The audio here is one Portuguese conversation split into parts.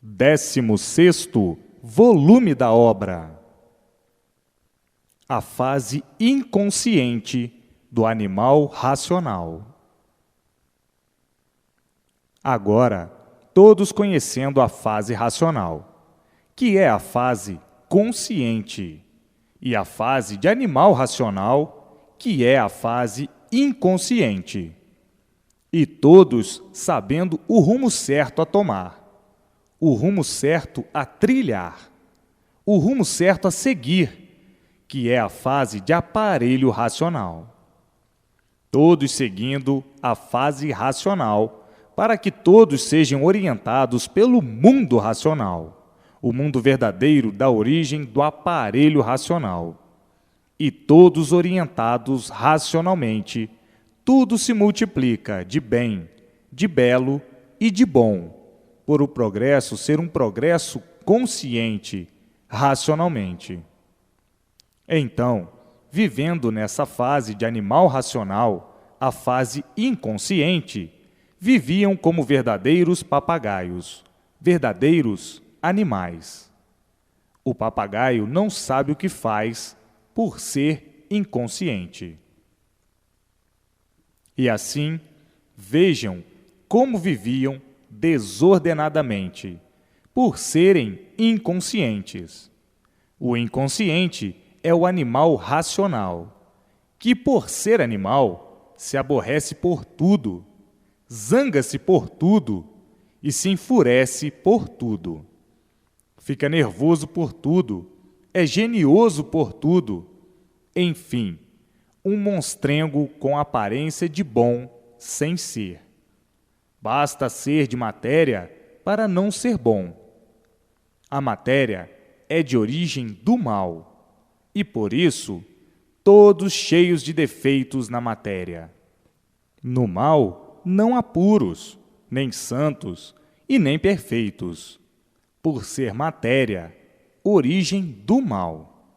16º volume da obra. A fase inconsciente do animal racional. Agora, todos conhecendo a fase racional, que é a fase consciente, e a fase de animal racional, que é a fase inconsciente, e todos sabendo o rumo certo a tomar, o rumo certo a trilhar, o rumo certo a seguir, que é a fase de aparelho racional. Todos seguindo a fase racional, para que todos sejam orientados pelo mundo racional, o mundo verdadeiro da origem do aparelho racional. E todos orientados racionalmente, tudo se multiplica de bem, de belo e de bom, por o progresso ser um progresso consciente, racionalmente. Então, vivendo nessa fase de animal racional, a fase inconsciente, viviam como verdadeiros papagaios, verdadeiros animais. O papagaio não sabe o que faz por ser inconsciente. E assim, vejam como viviam desordenadamente, por serem inconscientes. O inconsciente é o animal racional, que por ser animal, se aborrece por tudo, zanga-se por tudo e se enfurece por tudo. Fica nervoso por tudo, é genioso por tudo, enfim, um monstrengo com aparência de bom sem ser. Basta ser de matéria para não ser bom. A matéria é de origem do mal, e por isso, todos cheios de defeitos na matéria. No mal, não há puros, nem santos e nem perfeitos, por ser matéria, origem do mal.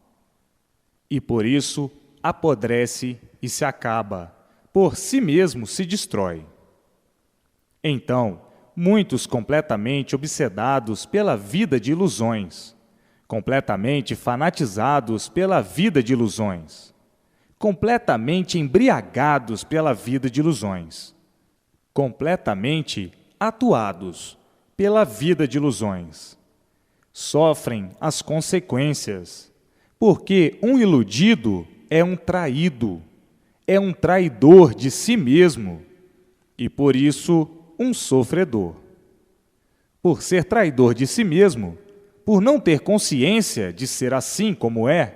E por isso, apodrece e se acaba, por si mesmo se destrói. Então, muitos completamente obsedados pela vida de ilusões, completamente fanatizados pela vida de ilusões, completamente embriagados pela vida de ilusões, completamente atuados pela vida de ilusões, sofrem as consequências, porque um iludido é um traído, é um traidor de si mesmo e, por isso, um sofredor. Por ser traidor de si mesmo, por não ter consciência de ser assim como é,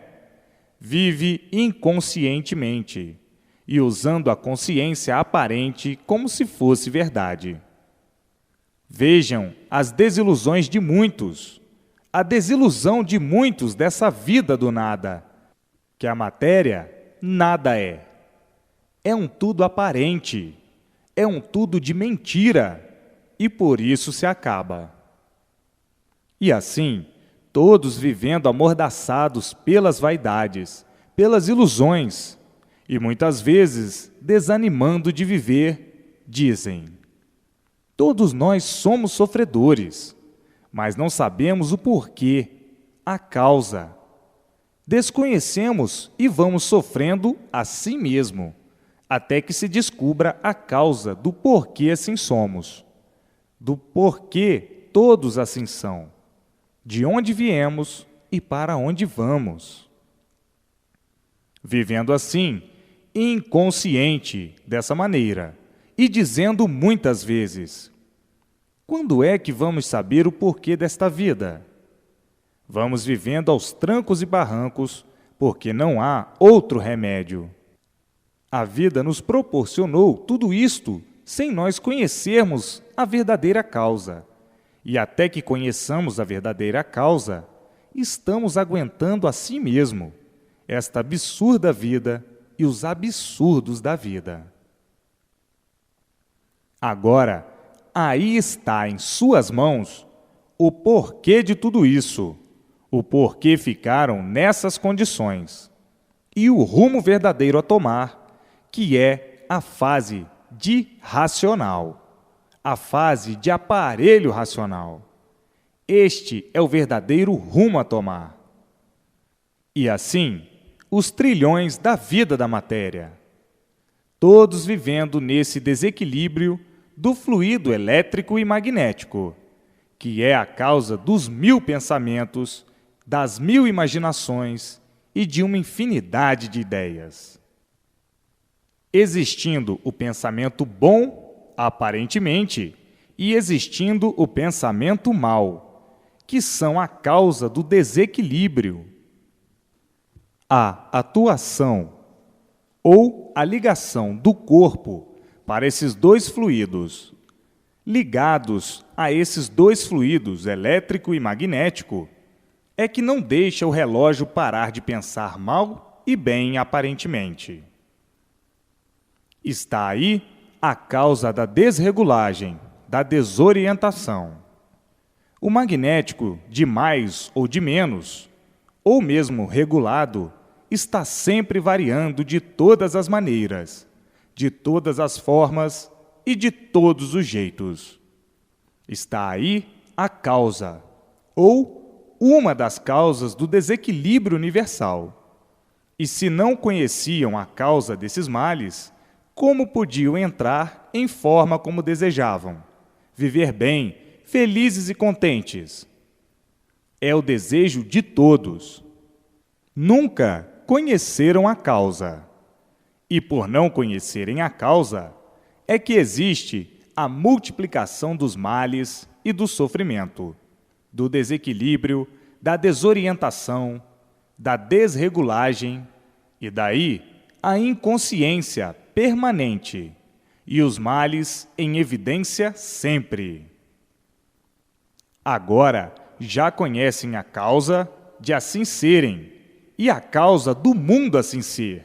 vive inconscientemente e usando a consciência aparente como se fosse verdade. Vejam as desilusões de muitos, a desilusão de muitos dessa vida do nada, que a matéria nada é. É um tudo aparente, é um tudo de mentira, e por isso se acaba. E assim, todos vivendo amordaçados pelas vaidades, pelas ilusões, e muitas vezes desanimando de viver, dizem: todos nós somos sofredores, mas não sabemos o porquê, a causa. Desconhecemos e vamos sofrendo assim mesmo, até que se descubra a causa do porquê assim somos, do porquê todos assim são, de onde viemos e para onde vamos. Vivendo assim, inconsciente dessa maneira, e dizendo muitas vezes: quando é que vamos saber o porquê desta vida? Vamos vivendo aos trancos e barrancos, porque não há outro remédio. A vida nos proporcionou tudo isto sem nós conhecermos a verdadeira causa. E até que conheçamos a verdadeira causa, estamos aguentando a si mesmo esta absurda vida e os absurdos da vida. Agora, aí está em suas mãos o porquê de tudo isso, o porquê ficaram nessas condições e o rumo verdadeiro a tomar, que é a fase de racional, a fase de aparelho racional. Este é o verdadeiro rumo a tomar. E assim, os trilhões da vida da matéria, todos vivendo nesse desequilíbrio do fluido elétrico e magnético, que é a causa dos 1000 pensamentos, das 1000 imaginações e de uma infinidade de ideias. Existindo o pensamento bom, aparentemente, e existindo o pensamento mau, que são a causa do desequilíbrio. A atuação ou a ligação do corpo para esses dois fluidos, ligados a esses dois fluidos, elétrico e magnético, é que não deixa o relógio parar de pensar mal e bem aparentemente. Está aí a causa da desregulagem, da desorientação. O magnético, de mais ou de menos, ou mesmo regulado, está sempre variando de todas as maneiras, de todas as formas e de todos os jeitos. Está aí a causa, ou uma das causas do desequilíbrio universal. E se não conheciam a causa desses males, como podiam entrar em forma como desejavam, viver bem, felizes e contentes? É o desejo de todos. Nunca conheceram a causa. E por não conhecerem a causa, é que existe a multiplicação dos males e do sofrimento, do desequilíbrio, da desorientação, da desregulagem e daí a inconsciência permanente e os males em evidência sempre. Agora já conhecem a causa de assim serem e a causa do mundo assim ser.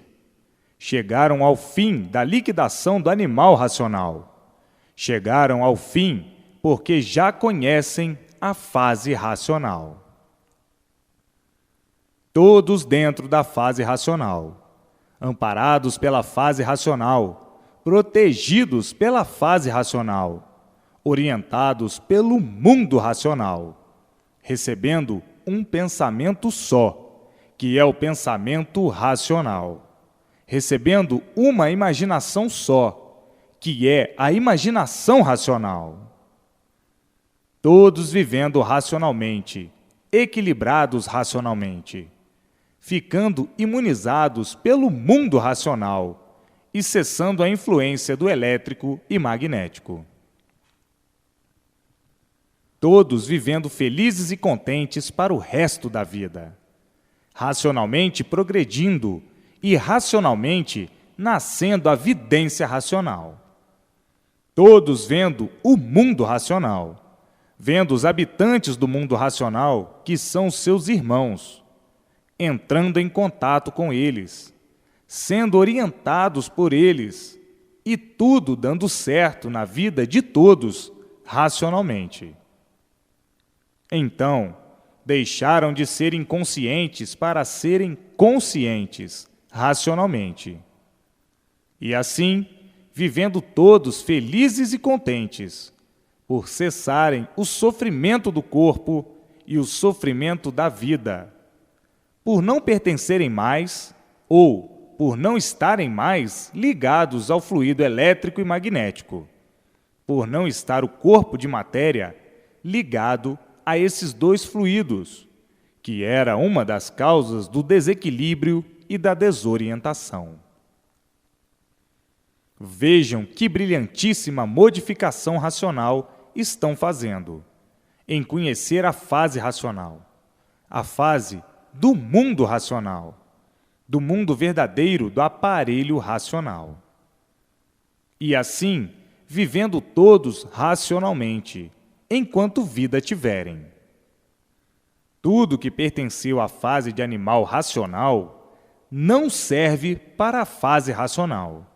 Chegaram ao fim da liquidação do animal racional. Chegaram ao fim porque já conhecem a fase racional. Todos dentro da fase racional, amparados pela fase racional, protegidos pela fase racional, orientados pelo mundo racional, recebendo um pensamento só, que é o pensamento racional, recebendo uma imaginação só, que é a imaginação racional. Todos vivendo racionalmente, equilibrados racionalmente, ficando imunizados pelo mundo racional e cessando a influência do elétrico e magnético. Todos vivendo felizes e contentes para o resto da vida, racionalmente progredindo e racionalmente nascendo a vidência racional. Todos vendo o mundo racional, vendo os habitantes do mundo racional, que são seus irmãos, entrando em contato com eles, sendo orientados por eles, e tudo dando certo na vida de todos, racionalmente. Então, deixaram de ser inconscientes para serem conscientes, racionalmente. E assim, vivendo todos felizes e contentes, por cessarem o sofrimento do corpo e o sofrimento da vida, por não pertencerem mais ou por não estarem mais ligados ao fluido elétrico e magnético, por não estar o corpo de matéria ligado a esses dois fluidos, que era uma das causas do desequilíbrio e da desorientação. Vejam que brilhantíssima modificação racional estão fazendo em conhecer a fase racional, a fase do mundo racional, do mundo verdadeiro do aparelho racional. E assim, vivendo todos racionalmente, enquanto vida tiverem. Tudo que pertenceu à fase de animal racional não serve para a fase racional.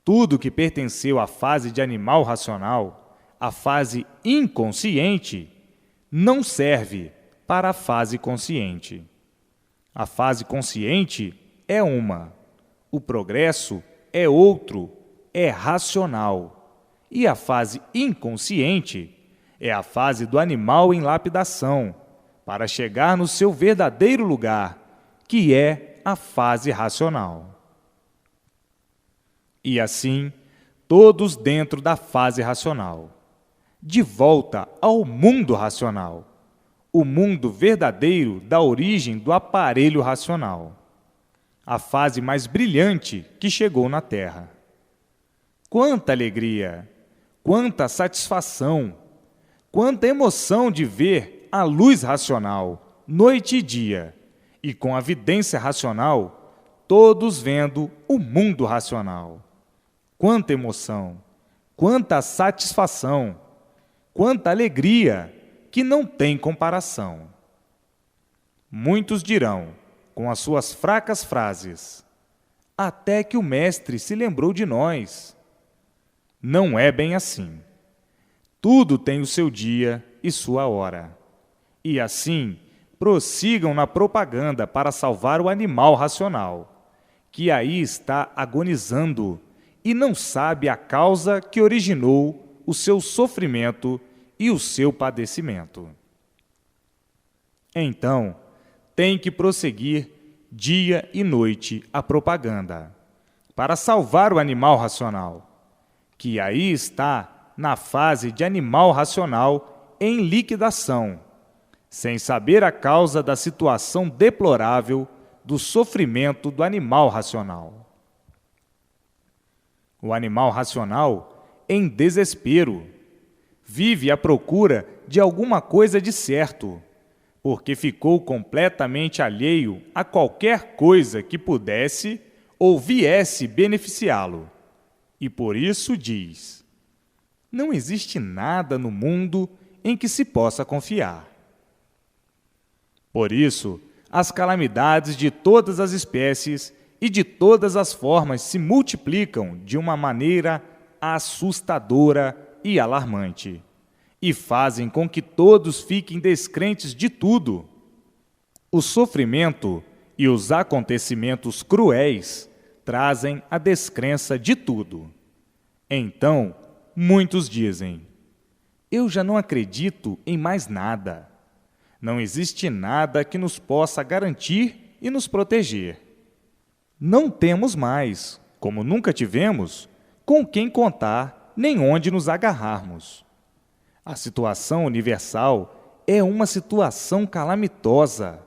Tudo que pertenceu à fase de animal racional, a fase inconsciente, não serve para a fase consciente. A fase consciente é uma, o progresso é outro, é racional. E a fase inconsciente é a fase do animal em lapidação, para chegar no seu verdadeiro lugar, que é a fase racional. E assim, todos dentro da fase racional, de volta ao mundo racional, o mundo verdadeiro da origem do aparelho racional, a fase mais brilhante que chegou na Terra. Quanta alegria, quanta satisfação, quanta emoção de ver a luz racional, noite e dia, e com a vidência racional, todos vendo o mundo racional. Quanta emoção, quanta satisfação, quanta alegria, que não tem comparação. Muitos dirão, com as suas fracas frases, até que o Mestre se lembrou de nós. Não é bem assim. Tudo tem o seu dia e sua hora. E assim, prossigam na propaganda para salvar o animal racional, que aí está agonizando e não sabe a causa que originou o seu sofrimento e o seu padecimento. Então, tem que prosseguir dia e noite a propaganda, para salvar o animal racional, que aí está na fase de animal racional em liquidação, sem saber a causa da situação deplorável do sofrimento do animal racional. O animal racional, em desespero, vive à procura de alguma coisa de certo, porque ficou completamente alheio a qualquer coisa que pudesse ou viesse beneficiá-lo. E por isso diz: não existe nada no mundo em que se possa confiar. Por isso, as calamidades de todas as espécies e de todas as formas se multiplicam de uma maneira assustadora e alarmante, e fazem com que todos fiquem descrentes de tudo. O sofrimento e os acontecimentos cruéis trazem a descrença de tudo. Então, muitos dizem: eu já não acredito em mais nada. Não existe nada que nos possa garantir e nos proteger. Não temos mais, como nunca tivemos, com quem contar nem onde nos agarrarmos. A situação universal é uma situação calamitosa,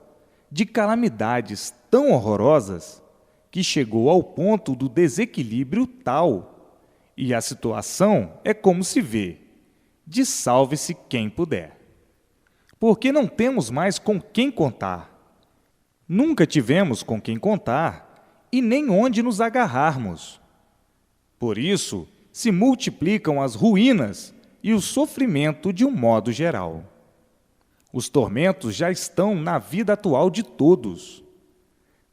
de calamidades tão horrorosas, que chegou ao ponto do desequilíbrio tal, e a situação é como se vê, de salve-se quem puder. Porque não temos mais com quem contar. Nunca tivemos com quem contar e nem onde nos agarrarmos. Por isso, se multiplicam as ruínas e o sofrimento de um modo geral. Os tormentos já estão na vida atual de todos.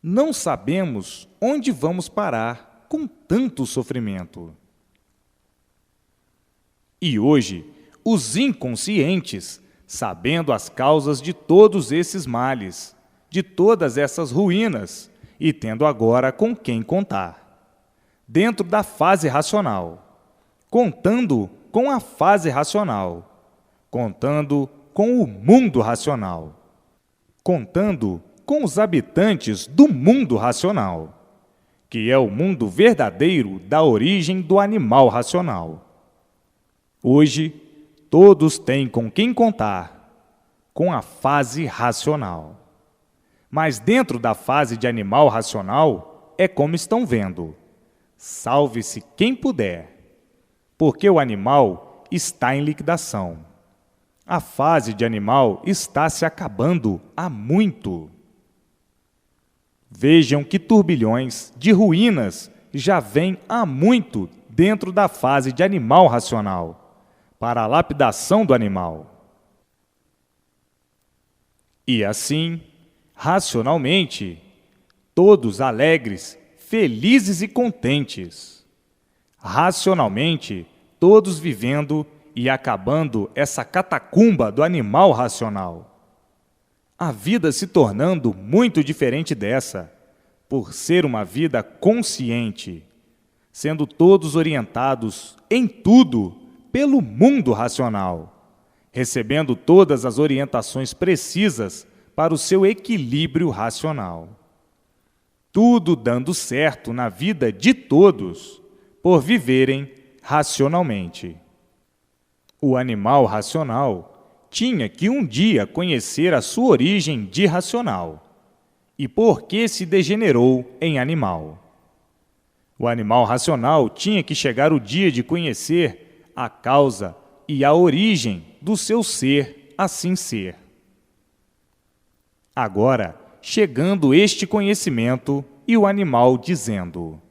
Não sabemos onde vamos parar com tanto sofrimento. E hoje, os inconscientes, sabendo as causas de todos esses males, de todas essas ruínas, e tendo agora com quem contar, dentro da fase racional, contando com a fase racional, contando com o mundo racional, contando com os habitantes do mundo racional, que é o mundo verdadeiro da origem do animal racional. Hoje, todos têm com quem contar, com a fase racional. Mas dentro da fase de animal racional, é como estão vendo. Salve-se quem puder, porque o animal está em liquidação. A fase de animal está se acabando há muito. Vejam que turbilhões de ruínas já vêm há muito dentro da fase de animal racional, para a lapidação do animal. E assim, racionalmente, todos alegres, felizes e contentes. Racionalmente, todos vivendo e acabando essa catacumba do animal racional. A vida se tornando muito diferente dessa, por ser uma vida consciente, sendo todos orientados em tudo pelo mundo racional, recebendo todas as orientações precisas para o seu equilíbrio racional. Tudo dando certo na vida de todos, por viverem racionalmente. O animal racional tinha que um dia conhecer a sua origem de racional e por que se degenerou em animal. O animal racional tinha que chegar o dia de conhecer a causa e a origem do seu ser assim ser. Agora, chegando este conhecimento e o animal dizendo: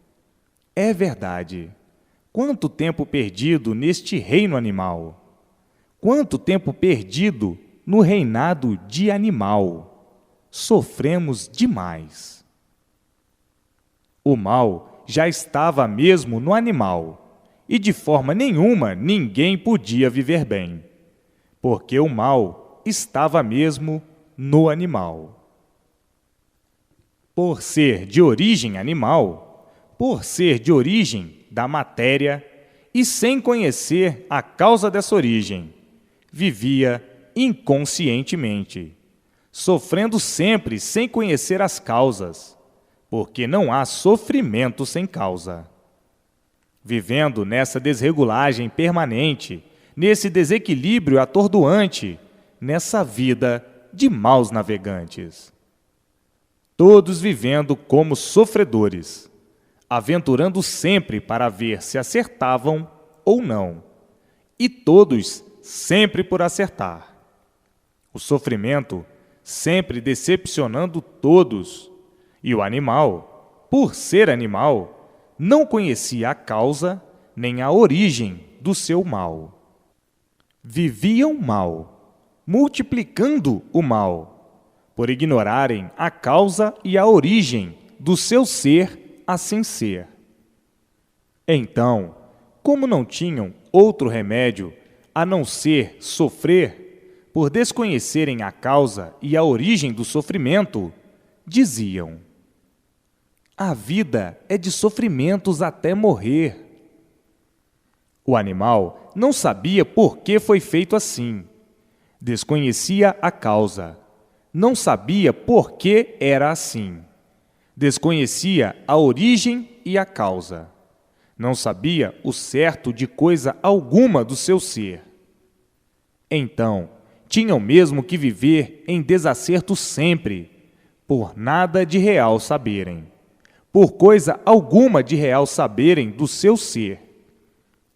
é verdade, quanto tempo perdido neste reino animal! Quanto tempo perdido no reinado de animal! Sofremos demais. O mal já estava mesmo no animal, e de forma nenhuma ninguém podia viver bem, porque o mal estava mesmo no animal. Por ser de origem animal, por ser de origem da matéria, e sem conhecer a causa dessa origem, vivia inconscientemente, sofrendo sempre sem conhecer as causas, porque não há sofrimento sem causa. Vivendo nessa desregulagem permanente, nesse desequilíbrio atordoante, nessa vida de maus navegantes. Todos vivendo como sofredores, aventurando sempre para ver se acertavam ou não, e todos sempre por acertar. O sofrimento sempre decepcionando todos, e o animal, por ser animal, não conhecia a causa nem a origem do seu mal. Viviam mal, multiplicando o mal, por ignorarem a causa e a origem do seu ser assim ser. Então, como não tinham outro remédio a não ser sofrer, por desconhecerem a causa e a origem do sofrimento, diziam: a vida é de sofrimentos até morrer. O animal não sabia por que foi feito assim, desconhecia a causa, não sabia por que era assim, desconhecia a origem e a causa, não sabia o certo de coisa alguma do seu ser. Então, tinham mesmo que viver em desacerto sempre, por nada de real saberem, por coisa alguma de real saberem do seu ser.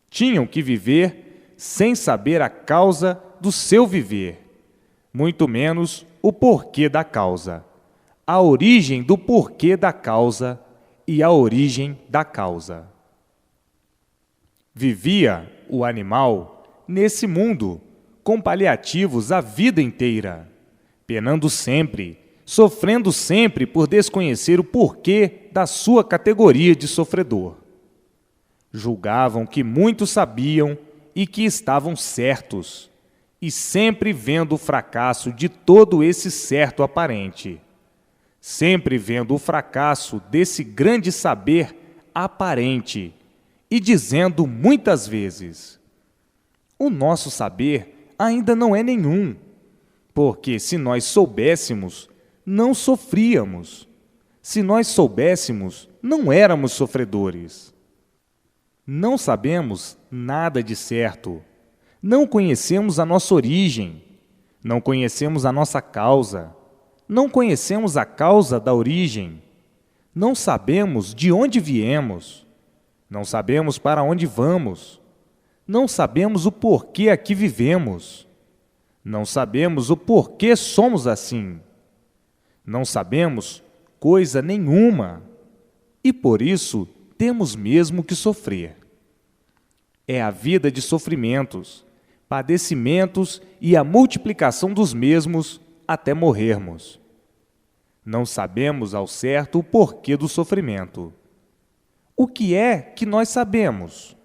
Tinham que viver sem saber a causa do seu viver, muito menos o porquê da causa, a origem do porquê da causa e a origem da causa. Vivia o animal nesse mundo, com paliativos a vida inteira, penando sempre, sofrendo sempre por desconhecer o porquê da sua categoria de sofredor. Julgavam que muitos sabiam e que estavam certos, e sempre vendo o fracasso de todo esse certo aparente, sempre vendo o fracasso desse grande saber aparente, e dizendo muitas vezes: o nosso saber ainda não é nenhum, porque se nós soubéssemos, não sofríamos. Se nós soubéssemos, não éramos sofredores. Não sabemos nada de certo. Não conhecemos a nossa origem. Não conhecemos a nossa causa. Não conhecemos a causa da origem. Não sabemos de onde viemos. Não sabemos para onde vamos. Não sabemos o porquê aqui vivemos. Não sabemos o porquê somos assim. Não sabemos coisa nenhuma, e por isso temos mesmo que sofrer. É a vida de sofrimentos, padecimentos e a multiplicação dos mesmos até morrermos. Não sabemos ao certo o porquê do sofrimento. O que é que nós sabemos?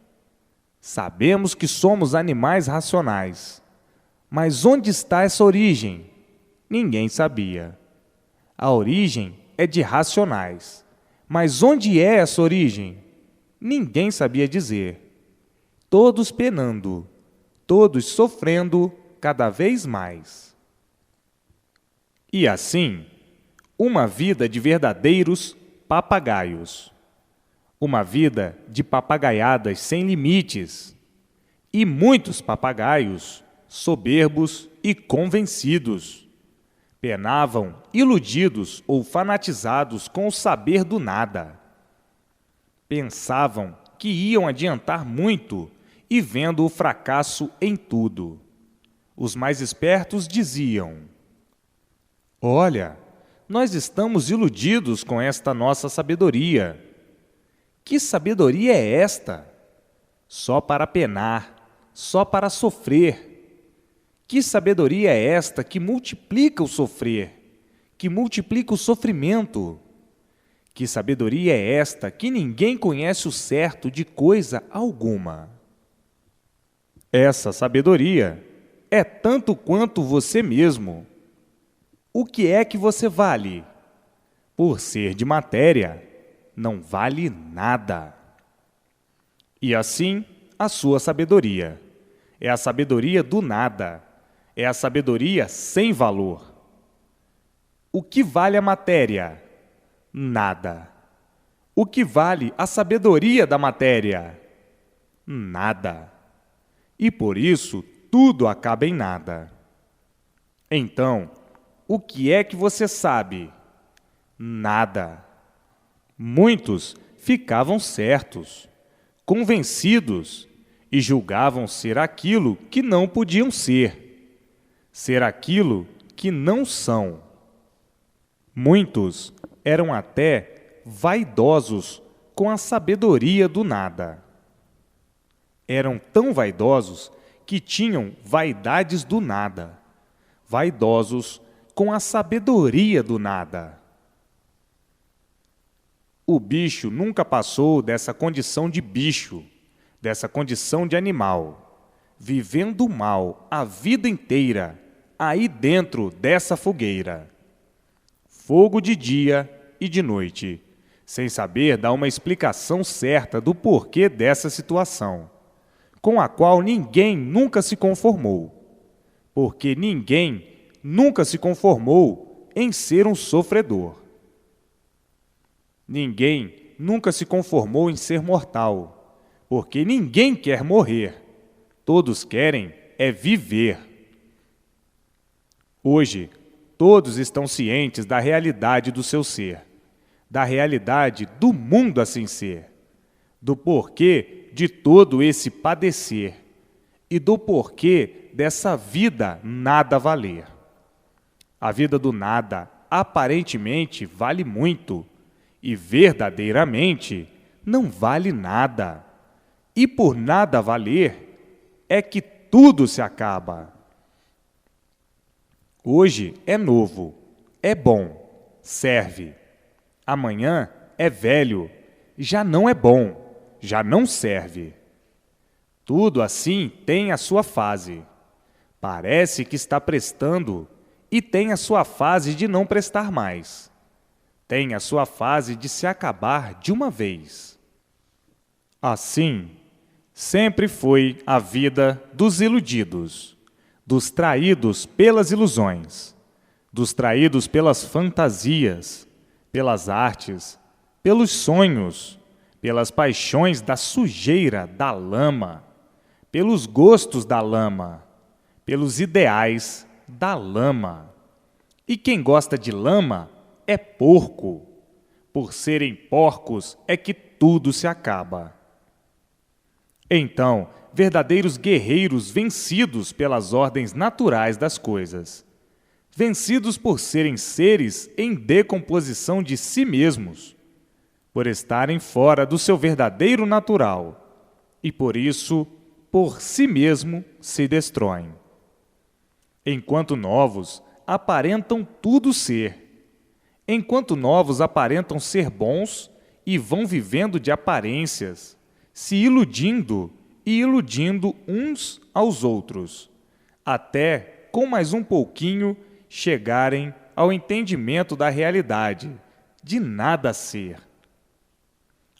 Sabemos que somos animais racionais, mas onde está essa origem? Ninguém sabia. A origem é de racionais, mas onde é essa origem? Ninguém sabia dizer. Todos penando, todos sofrendo cada vez mais. E assim, uma vida de verdadeiros papagaios. Uma vida de papagaiadas sem limites. E muitos papagaios, soberbos e convencidos, penavam iludidos ou fanatizados com o saber do nada. Pensavam que iam adiantar muito e vendo o fracasso em tudo. Os mais espertos diziam: olha, nós estamos iludidos com esta nossa sabedoria. Que sabedoria é esta? Só para penar, só para sofrer. Que sabedoria é esta que multiplica o sofrer, que multiplica o sofrimento? Que sabedoria é esta que ninguém conhece o certo de coisa alguma? Essa sabedoria é tanto quanto você mesmo. O que é que você vale? Por ser de matéria, não vale nada. E assim, a sua sabedoria é a sabedoria do nada, é a sabedoria sem valor. O que vale a matéria? Nada. O que vale a sabedoria da matéria? Nada. E por isso, tudo acaba em nada. Então, o que é que você sabe? Nada. Muitos ficavam certos, convencidos, e julgavam ser aquilo que não podiam ser aquilo que não são. Muitos eram até vaidosos com a sabedoria do nada. Eram tão vaidosos que tinham vaidades do nada, vaidosos com a sabedoria do nada. O bicho nunca passou dessa condição de bicho, dessa condição de animal, vivendo mal a vida inteira, aí dentro dessa fogueira. Fogo de dia e de noite, sem saber dar uma explicação certa do porquê dessa situação, com a qual ninguém nunca se conformou, porque ninguém nunca se conformou em ser um sofredor. Ninguém nunca se conformou em ser mortal, porque ninguém quer morrer, todos querem é viver. Hoje, todos estão cientes da realidade do seu ser, da realidade do mundo assim ser, do porquê de todo esse padecer e do porquê dessa vida nada valer. A vida do nada aparentemente vale muito e verdadeiramente não vale nada. E por nada valer é que tudo se acaba. Hoje é novo, é bom, serve. Amanhã é velho, já não é bom, já não serve. Tudo assim tem a sua fase. Parece que está prestando e tem a sua fase de não prestar mais. Tem a sua fase de se acabar de uma vez. Assim, sempre foi a vida dos iludidos, dos traídos pelas ilusões, dos traídos pelas fantasias, pelas artes, pelos sonhos, pelas paixões da sujeira, da lama, pelos gostos da lama, pelos ideais da lama. E quem gosta de lama é porco. Por serem porcos é que tudo se acaba. Então, verdadeiros guerreiros vencidos pelas ordens naturais das coisas, vencidos por serem seres em decomposição de si mesmos, por estarem fora do seu verdadeiro natural, e por isso, por si mesmo, se destroem. Enquanto novos aparentam tudo ser, enquanto novos aparentam ser bons e vão vivendo de aparências, se iludindo e iludindo uns aos outros, até, com mais um pouquinho, chegarem ao entendimento da realidade, de nada ser.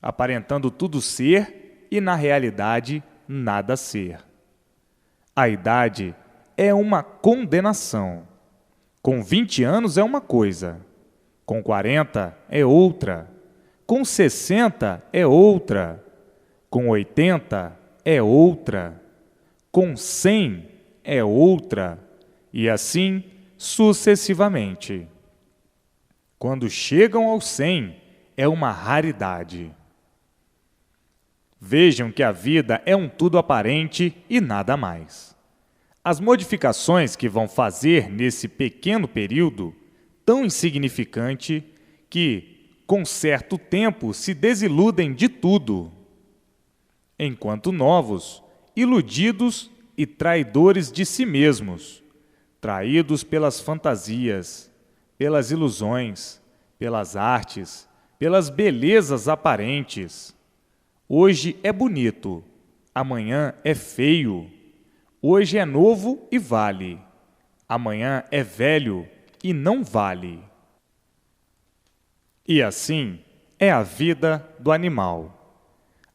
Aparentando tudo ser e, na realidade, nada ser. A idade é uma condenação. Com 20 anos é uma coisa, com 40 é outra, com 60 é outra, com 80 é outra, com 100 é outra, e assim sucessivamente. Quando chegam aos 100, é uma raridade. Vejam que a vida é um tudo aparente e nada mais. As modificações que vão fazer nesse pequeno período, tão insignificante, que, com certo tempo, se desiludem de tudo, enquanto novos, iludidos e traidores de si mesmos, traídos pelas fantasias, pelas ilusões, pelas artes, pelas belezas aparentes. Hoje é bonito, amanhã é feio. Hoje é novo e vale, amanhã é velho e não vale. E assim é a vida do animal.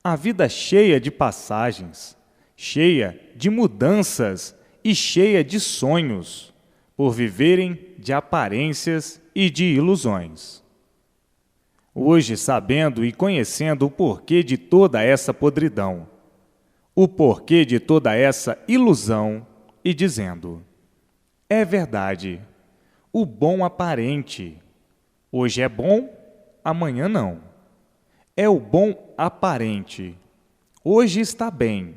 A vida cheia de passagens, cheia de mudanças e cheia de sonhos, por viverem de aparências e de ilusões. Hoje, sabendo e conhecendo o porquê de toda essa podridão, o porquê de toda essa ilusão, e dizendo: é verdade, o bom aparente. Hoje é bom, amanhã não. É o bom aparente. Hoje está bem,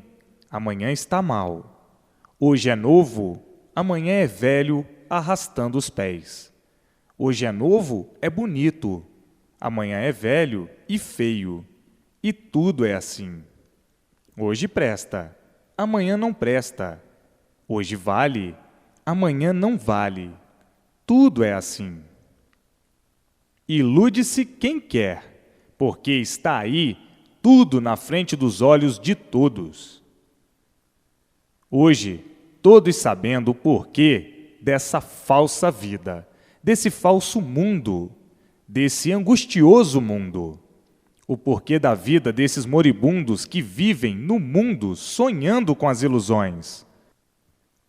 amanhã está mal. Hoje é novo, amanhã é velho, arrastando os pés. Hoje é novo, é bonito, amanhã é velho e feio. E tudo é assim. Hoje presta, amanhã não presta. Hoje vale, amanhã não vale. Tudo é assim. Ilude-se quem quer, porque está aí tudo na frente dos olhos de todos. Hoje, todos sabendo o porquê dessa falsa vida, desse falso mundo, desse angustioso mundo, o porquê da vida desses moribundos que vivem no mundo sonhando com as ilusões.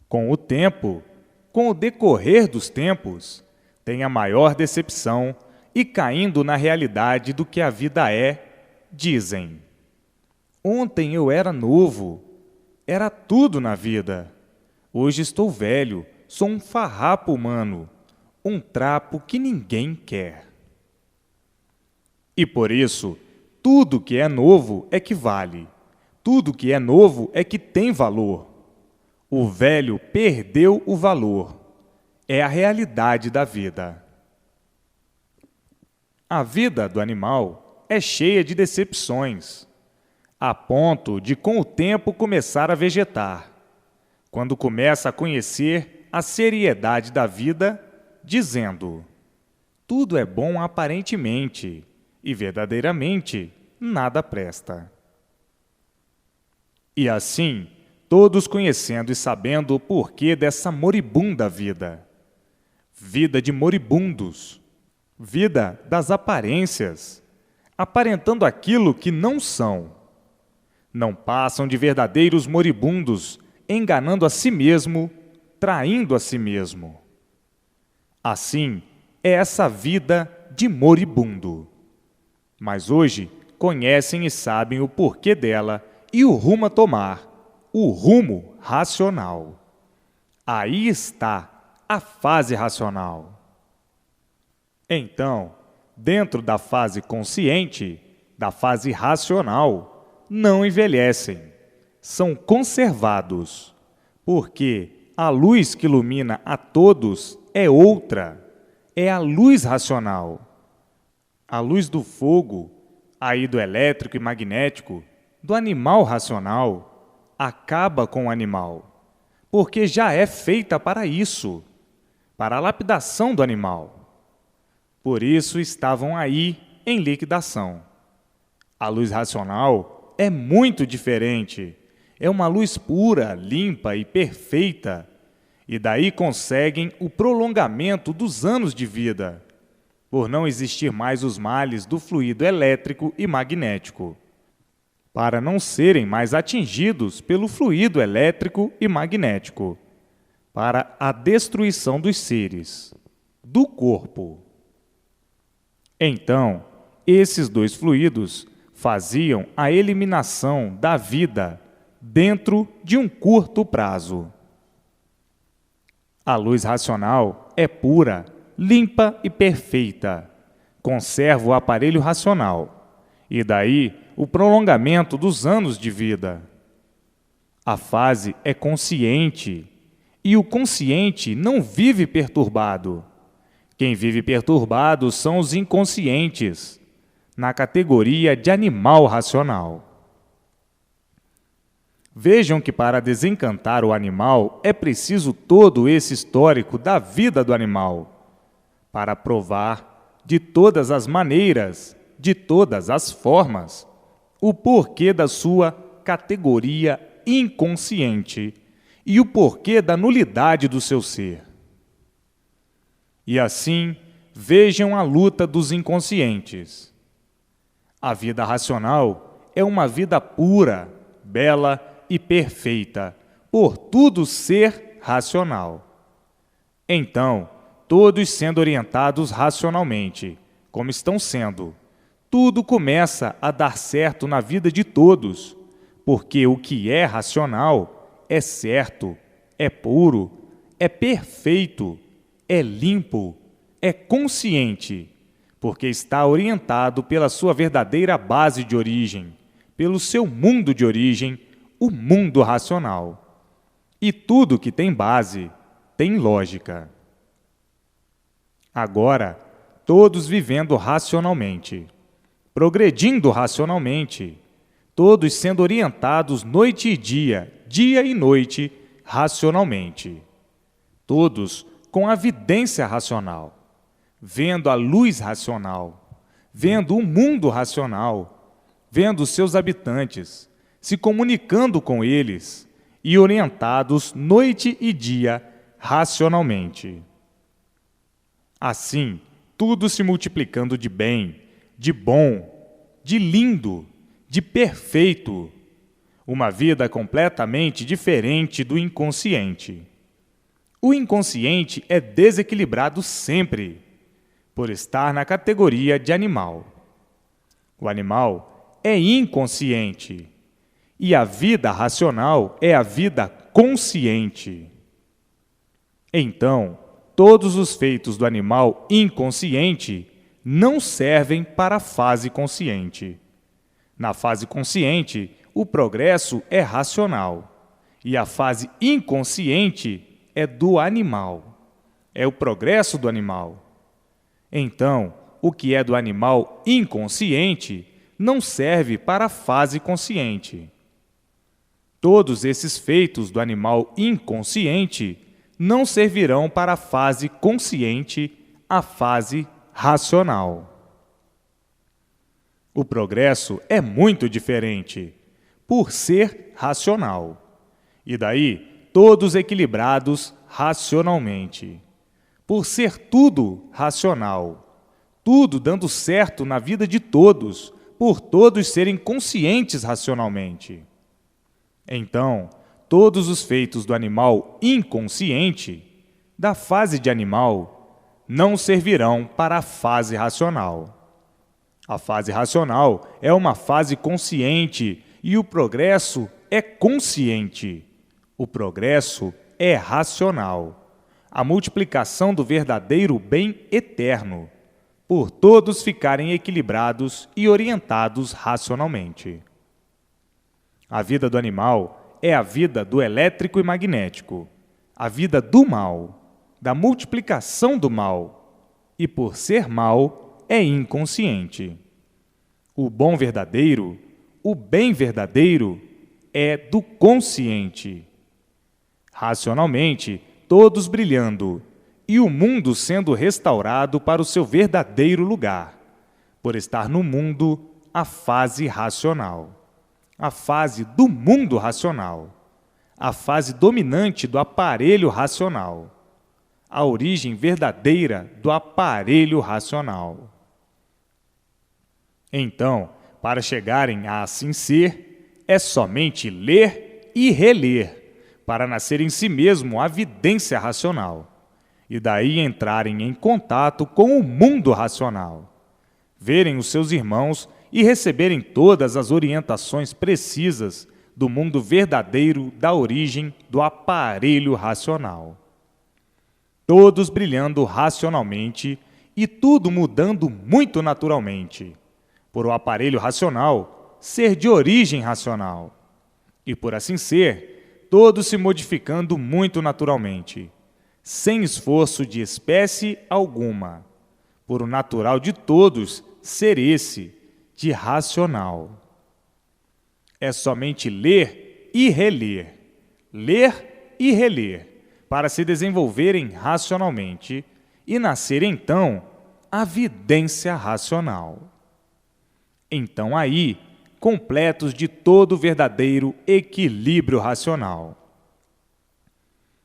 Com o tempo, com o decorrer dos tempos, tem a maior decepção e caindo na realidade do que a vida é, dizem: ontem eu era novo, era tudo na vida. Hoje estou velho, sou um farrapo humano, um trapo que ninguém quer. E por isso, tudo que é novo é que vale. Tudo que é novo é que tem valor. O velho perdeu o valor. É a realidade da vida. A vida do animal é cheia de decepções, a ponto de, com o tempo, começar a vegetar. Quando começa a conhecer a seriedade da vida, dizendo: tudo é bom aparentemente, e verdadeiramente nada presta. E assim, todos conhecendo e sabendo o porquê dessa moribunda vida, vida de moribundos, vida das aparências, aparentando aquilo que não são, não passam de verdadeiros moribundos, enganando a si mesmo, traindo a si mesmo. Assim é essa vida de moribundo. Mas hoje conhecem e sabem o porquê dela e o rumo a tomar, o rumo racional. Aí está a fase racional. Então, dentro da fase consciente, da fase racional, não envelhecem, são conservados, porque a luz que ilumina a todos é outra, é a luz racional. A luz do fogo, aí do elétrico e magnético, do animal racional, acaba com o animal, porque já é feita para isso, para a lapidação do animal. Por isso estavam aí em liquidação. A luz racional é muito diferente, é uma luz pura, limpa e perfeita, e daí conseguem o prolongamento dos anos de vida, por não existir mais os males do fluido elétrico e magnético, para não serem mais atingidos pelo fluido elétrico e magnético, para a destruição dos seres, do corpo. Então, esses dois fluidos faziam a eliminação da vida dentro de um curto prazo. A luz racional é pura, limpa e perfeita. Conserva o aparelho racional, e daí o prolongamento dos anos de vida. A fase é consciente, e o consciente não vive perturbado. Quem vive perturbado são os inconscientes, na categoria de animal racional. Vejam que para desencantar o animal é preciso todo esse histórico da vida do animal, para provar de todas as maneiras, de todas as formas, o porquê da sua categoria inconsciente e o porquê da nulidade do seu ser. E assim, vejam a luta dos inconscientes. A vida racional é uma vida pura, bela e perfeita, por tudo ser racional. Então, todos sendo orientados racionalmente, como estão sendo, tudo começa a dar certo na vida de todos, porque o que é racional é certo, é puro, é perfeito, é limpo, é consciente, porque está orientado pela sua verdadeira base de origem, pelo seu mundo de origem, o mundo racional. E tudo que tem base tem lógica. Agora, todos vivendo racionalmente, progredindo racionalmente, todos sendo orientados noite e dia e noite, racionalmente. Todos com a vidência racional, vendo a luz racional, vendo o mundo racional, vendo os seus habitantes, se comunicando com eles e orientados noite e dia racionalmente. Assim, tudo se multiplicando de bem, de bom, de lindo, de perfeito, uma vida completamente diferente do inconsciente. O inconsciente é desequilibrado sempre, por estar na categoria de animal. O animal é inconsciente, e a vida racional é a vida consciente. Então, todos os feitos do animal inconsciente não servem para a fase consciente. Na fase consciente, o progresso é racional, e a fase inconsciente é do animal, é o progresso do animal. Então, o que é do animal inconsciente não serve para a fase consciente. Todos esses feitos do animal inconsciente não servirão para a fase consciente, a fase racional. O progresso é muito diferente, por ser racional. E daí, todos equilibrados racionalmente. Por ser tudo racional, tudo dando certo na vida de todos, por todos serem conscientes racionalmente. Então, todos os feitos do animal inconsciente, da fase de animal, não servirão para a fase racional. A fase racional é uma fase consciente e o progresso é consciente. O progresso é racional, a multiplicação do verdadeiro bem eterno, por todos ficarem equilibrados e orientados racionalmente. A vida do animal é a vida do elétrico e magnético, a vida do mal, da multiplicação do mal, e por ser mal, é inconsciente. O bom verdadeiro, o bem verdadeiro, é do consciente. Racionalmente, todos brilhando, e o mundo sendo restaurado para o seu verdadeiro lugar, por estar no mundo a fase racional, a fase do mundo racional, a fase dominante do aparelho racional, a origem verdadeira do aparelho racional. Então, para chegarem a assim ser, é somente ler e reler, para nascer em si mesmo a vidência racional, e daí entrarem em contato com o mundo racional, verem os seus irmãos e receberem todas as orientações precisas do mundo verdadeiro da origem do aparelho racional. Todos brilhando racionalmente e tudo mudando muito naturalmente, por o aparelho racional ser de origem racional, e por assim ser, todos se modificando muito naturalmente, sem esforço de espécie alguma, por o natural de todos ser esse, de racional. É somente ler e reler, para se desenvolverem racionalmente e nascer então a vidência racional. Então aí, completos de todo o verdadeiro equilíbrio racional.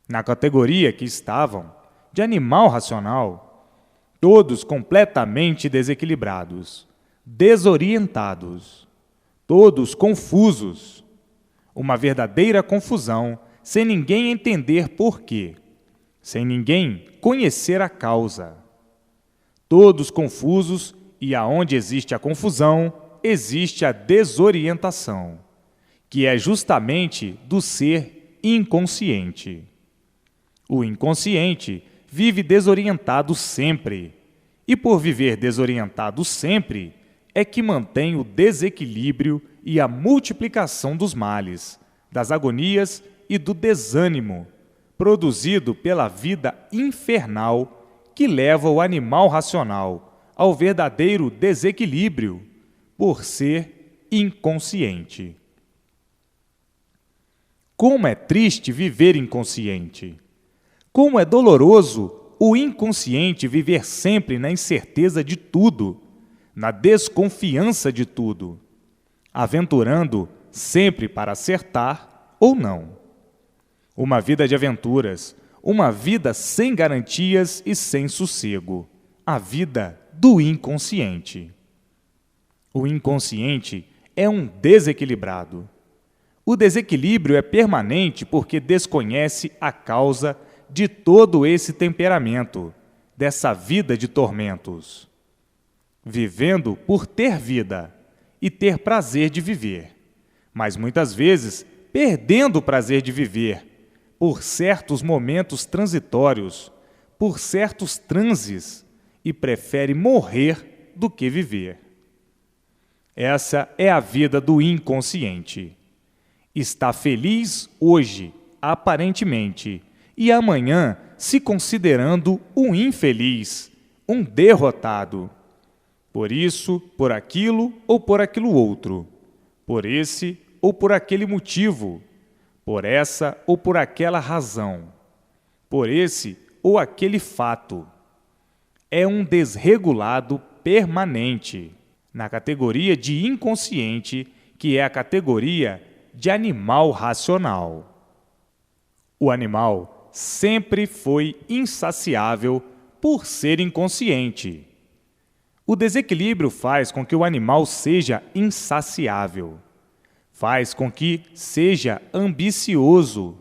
Na categoria que estavam, de animal racional, todos completamente desequilibrados, desorientados, todos confusos, uma verdadeira confusão, sem ninguém entender por quê, sem ninguém conhecer a causa. Todos confusos, e aonde existe a confusão, existe a desorientação, que é justamente do ser inconsciente. O inconsciente vive desorientado sempre, e por viver desorientado sempre, é que mantém o desequilíbrio e a multiplicação dos males, das agonias e do desânimo, produzido pela vida infernal que leva o animal racional ao verdadeiro desequilíbrio, por ser inconsciente. Como é triste viver inconsciente! Como é doloroso o inconsciente viver sempre na incerteza de tudo, na desconfiança de tudo, aventurando sempre para acertar ou não. Uma vida de aventuras, uma vida sem garantias e sem sossego, a vida do inconsciente. O inconsciente é um desequilibrado. O desequilíbrio é permanente porque desconhece a causa de todo esse temperamento, dessa vida de tormentos. Vivendo por ter vida e ter prazer de viver, mas muitas vezes perdendo o prazer de viver por certos momentos transitórios, por certos transes, e prefere morrer do que viver. Essa é a vida do inconsciente. Está feliz hoje, aparentemente, e amanhã se considerando um infeliz, um derrotado. Por isso, por aquilo ou por aquilo outro, por esse ou por aquele motivo, por essa ou por aquela razão, por esse ou aquele fato. É um desregulado permanente, na categoria de inconsciente, que é a categoria de animal racional. O animal sempre foi insaciável por ser inconsciente. O desequilíbrio faz com que o animal seja insaciável, faz com que seja ambicioso,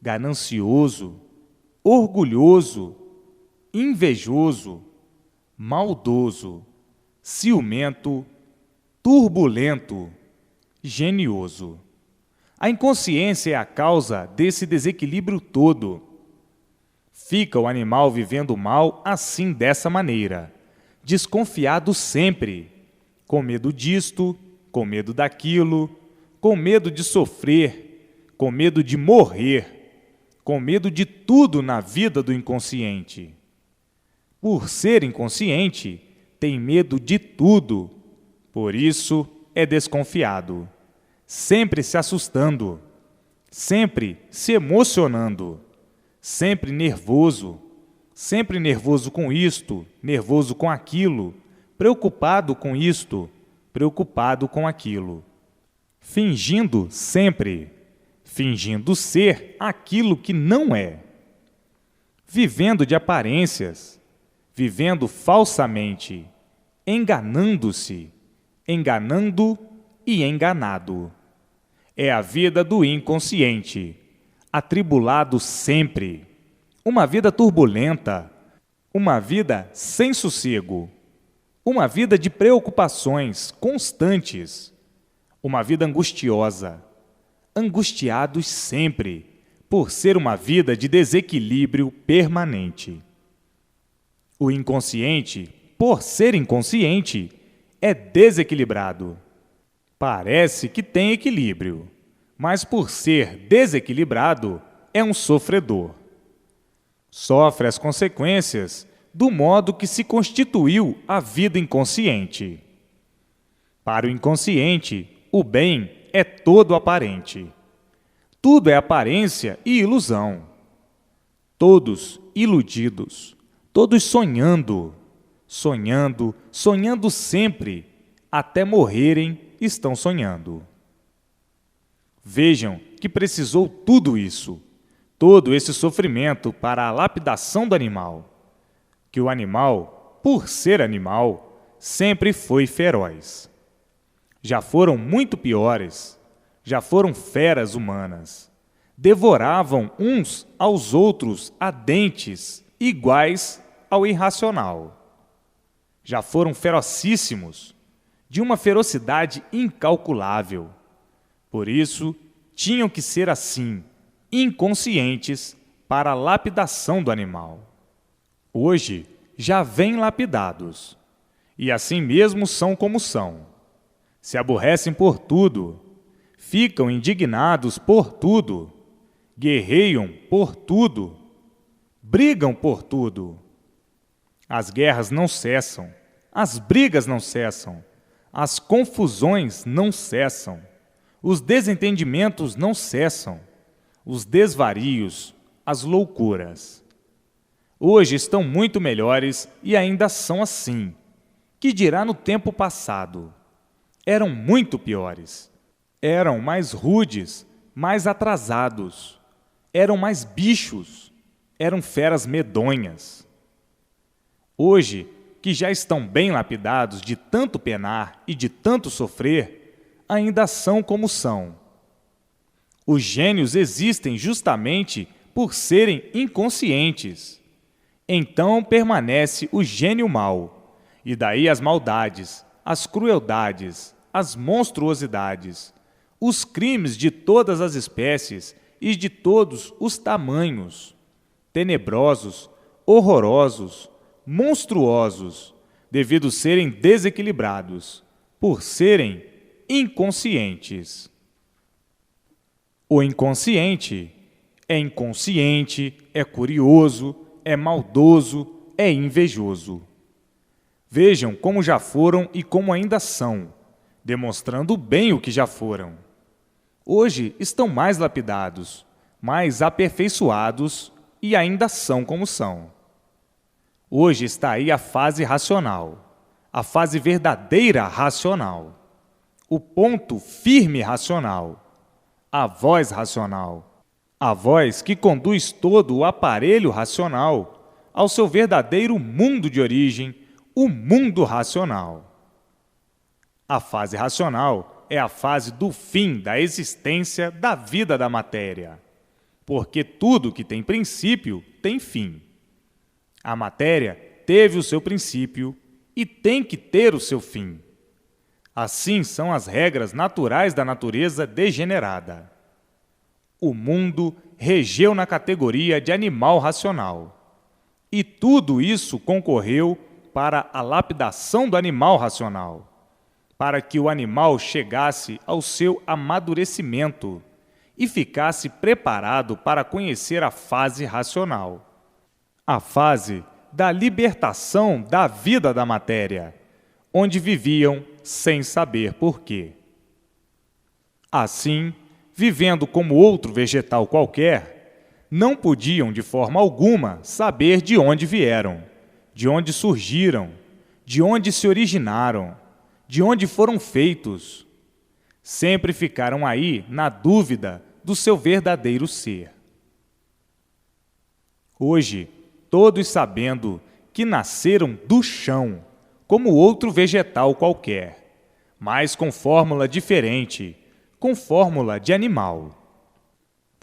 ganancioso, orgulhoso, invejoso, maldoso, ciumento, turbulento, genioso. A inconsciência é a causa desse desequilíbrio todo. Fica o animal vivendo mal assim, dessa maneira, desconfiado sempre, com medo disto, com medo daquilo, com medo de sofrer, com medo de morrer, com medo de tudo na vida do inconsciente. Por ser inconsciente, tem medo de tudo, por isso é desconfiado, sempre se assustando, sempre se emocionando, sempre nervoso com isto, nervoso com aquilo, preocupado com isto, preocupado com aquilo. Fingindo sempre, fingindo ser aquilo que não é. Vivendo de aparências, vivendo falsamente, enganando-se, enganando e enganado. É a vida do inconsciente, atribulado sempre, uma vida turbulenta, uma vida sem sossego, uma vida de preocupações constantes, uma vida angustiosa, angustiados sempre, por ser uma vida de desequilíbrio permanente. O inconsciente, por ser inconsciente, é desequilibrado. Parece que tem equilíbrio, mas por ser desequilibrado, é um sofredor. Sofre as consequências do modo que se constituiu a vida inconsciente. Para o inconsciente, o bem é todo aparente. Tudo é aparência e ilusão. Todos iludidos, todos sonhando, sonhando, sonhando sempre, até morrerem estão sonhando. Vejam que precisou tudo isso, todo esse sofrimento para a lapidação do animal, que o animal, por ser animal, sempre foi feroz. Já foram muito piores, já foram feras humanas. Devoravam uns aos outros a dentes iguais ao irracional. Já foram ferocíssimos, de uma ferocidade incalculável. Por isso, tinham que ser assim, inconscientes, para a lapidação do animal. Hoje, já vêm lapidados, e assim mesmo são como são. Se aborrecem por tudo, ficam indignados por tudo, guerreiam por tudo, brigam por tudo. As guerras não cessam, as brigas não cessam, as confusões não cessam, os desentendimentos não cessam, os desvarios, as loucuras. Hoje estão muito melhores e ainda são assim. Que dirá no tempo passado? Eram muito piores. Eram mais rudes, mais atrasados. Eram mais bichos. Eram feras medonhas. Hoje, que já estão bem lapidados de tanto penar e de tanto sofrer, ainda são como são. Os gênios existem justamente por serem inconscientes. Então permanece o gênio mau, e daí as maldades, as crueldades, as monstruosidades, os crimes de todas as espécies e de todos os tamanhos, tenebrosos, horrorosos, monstruosos, devido serem desequilibrados, por serem inconscientes. O inconsciente, é curioso, é maldoso, é invejoso. Vejam como já foram e como ainda são, demonstrando bem o que já foram. Hoje estão mais lapidados, mais aperfeiçoados e ainda são como são. Hoje está aí a fase racional, a fase verdadeira racional, o ponto firme racional, a voz racional, a voz que conduz todo o aparelho racional ao seu verdadeiro mundo de origem, o mundo racional. A fase racional é a fase do fim da existência da vida da matéria, porque tudo que tem princípio tem fim. A matéria teve o seu princípio e tem que ter o seu fim. Assim são as regras naturais da natureza degenerada. O mundo regeu na categoria de animal racional. E tudo isso concorreu para a lapidação do animal racional, para que o animal chegasse ao seu amadurecimento e ficasse preparado para conhecer a fase racional. A fase da libertação da vida da matéria, onde viviam sem saber por quê. Assim, vivendo como outro vegetal qualquer, não podiam de forma alguma saber de onde vieram, de onde surgiram, de onde se originaram, de onde foram feitos. Sempre ficaram aí na dúvida do seu verdadeiro ser. Hoje, todos sabendo que nasceram do chão, como outro vegetal qualquer, mas com fórmula diferente, com fórmula de animal.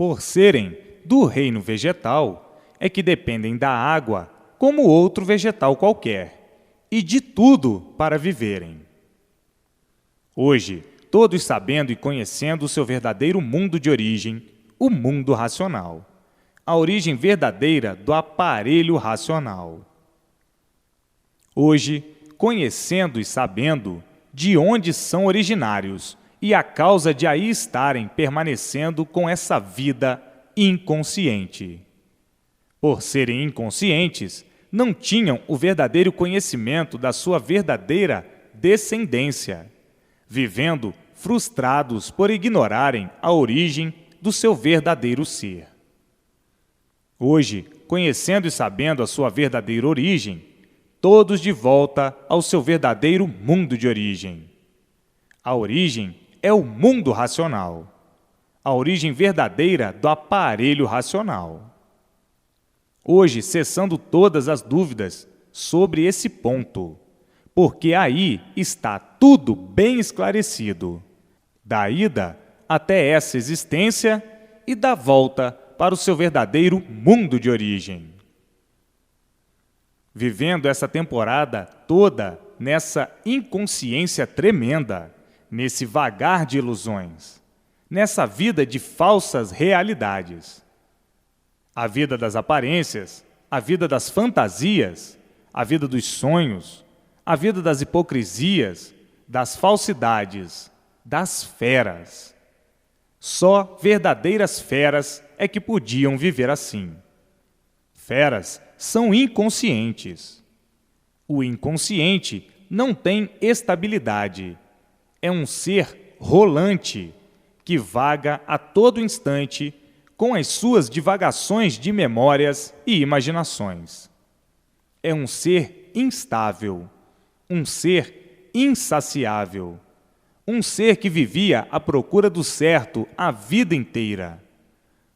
Por serem do reino vegetal, é que dependem da água como outro vegetal qualquer, e de tudo para viverem. Hoje, todos sabendo e conhecendo o seu verdadeiro mundo de origem, o mundo racional, a origem verdadeira do aparelho racional. Hoje, conhecendo e sabendo de onde são originários e a causa de aí estarem permanecendo com essa vida inconsciente. Por serem inconscientes, não tinham o verdadeiro conhecimento da sua verdadeira descendência, vivendo frustrados por ignorarem a origem do seu verdadeiro ser. Hoje, conhecendo e sabendo a sua verdadeira origem, todos de volta ao seu verdadeiro mundo de origem. A origem é o mundo racional, a origem verdadeira do aparelho racional. Hoje, cessando todas as dúvidas sobre esse ponto, porque aí está tudo bem esclarecido, da ida até essa existência e da volta para o seu verdadeiro mundo de origem. Vivendo essa temporada toda nessa inconsciência tremenda, nesse vagar de ilusões, nessa vida de falsas realidades. A vida das aparências, a vida das fantasias, a vida dos sonhos, a vida das hipocrisias, das falsidades, das feras. Só verdadeiras feras é que podiam viver assim. Feras são inconscientes. O inconsciente não tem estabilidade. É um ser rolante que vaga a todo instante com as suas divagações de memórias e imaginações. É um ser instável, um ser insaciável, um ser que vivia à procura do certo a vida inteira,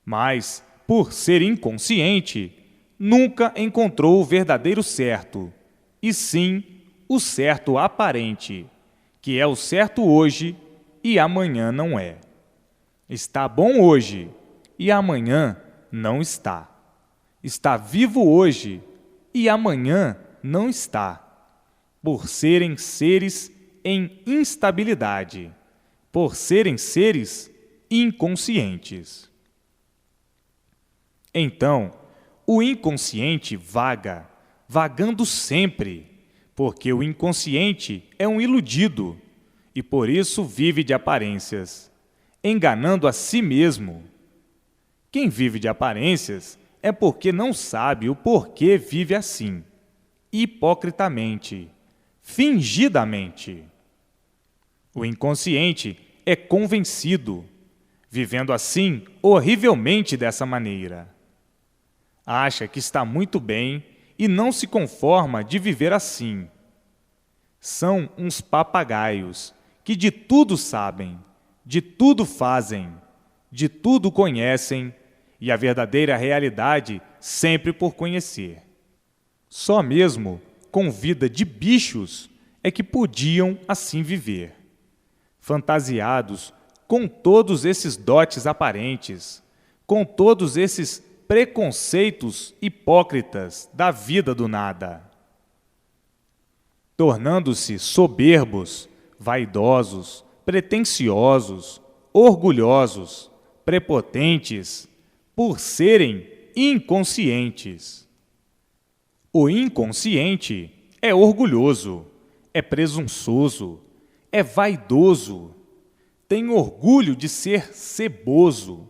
mas, por ser inconsciente, nunca encontrou o verdadeiro certo, e sim o certo aparente, que é o certo hoje e amanhã não é. Está bom hoje e amanhã não está. Está vivo hoje e amanhã não está, por serem seres em instabilidade, por serem seres inconscientes. Então, o inconsciente vaga, vagando sempre, porque o inconsciente é um iludido e por isso vive de aparências, enganando a si mesmo. Quem vive de aparências é porque não sabe o porquê vive assim, hipocritamente, fingidamente. O inconsciente é convencido, vivendo assim horrivelmente dessa maneira. Acha que está muito bem e não se conforma de viver assim. São uns papagaios que de tudo sabem, de tudo fazem, de tudo conhecem e a verdadeira realidade sempre por conhecer. Só mesmo com vida de bichos é que podiam assim viver, fantasiados com todos esses dotes aparentes, com todos esses preconceitos hipócritas da vida do nada, tornando-se soberbos, vaidosos, pretensiosos, orgulhosos, prepotentes, por serem inconscientes. O inconsciente é orgulhoso, é presunçoso, é vaidoso, tem orgulho de ser ceboso,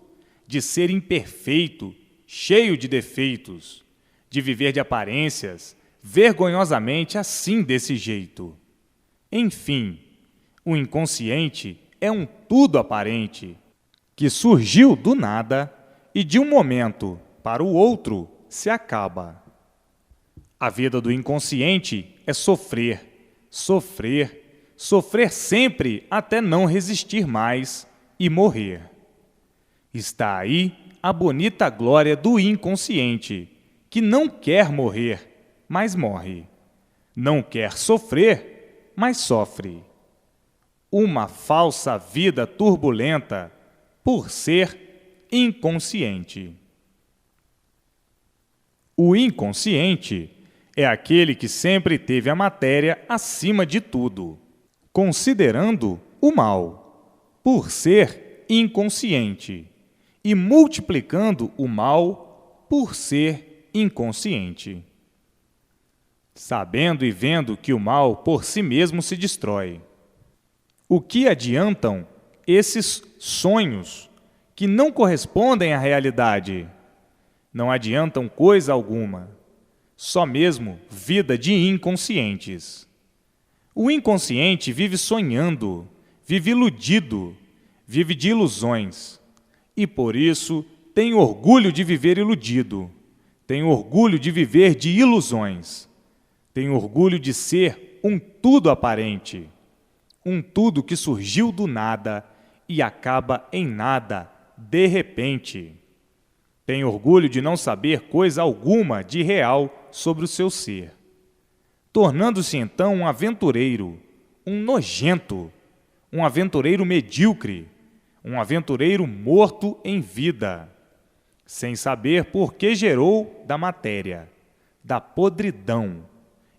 de ser imperfeito, cheio de defeitos, de viver de aparências, vergonhosamente assim desse jeito. Enfim, o inconsciente é um tudo aparente, que surgiu do nada e de um momento para o outro se acaba. A vida do inconsciente é sofrer, sofrer, sofrer sempre até não resistir mais e morrer. Está aí a bonita glória do inconsciente, que não quer morrer, mas morre. Não quer sofrer, mas sofre. Uma falsa vida turbulenta por ser inconsciente. O inconsciente é aquele que sempre teve a matéria acima de tudo, considerando o mal, por ser inconsciente, e multiplicando o mal por ser inconsciente, sabendo e vendo que o mal por si mesmo se destrói. O que adiantam esses sonhos que não correspondem à realidade? Não adiantam coisa alguma, só mesmo vida de inconscientes. O inconsciente vive sonhando, vive iludido, vive de ilusões, e por isso tem orgulho de viver iludido, tem orgulho de viver de ilusões, tem orgulho de ser um tudo aparente, um tudo que surgiu do nada e acaba em nada, de repente. Tem orgulho de não saber coisa alguma de real sobre o seu ser, tornando-se então um aventureiro, um nojento, um aventureiro medíocre, um aventureiro morto em vida, sem saber por que gerou da matéria, da podridão,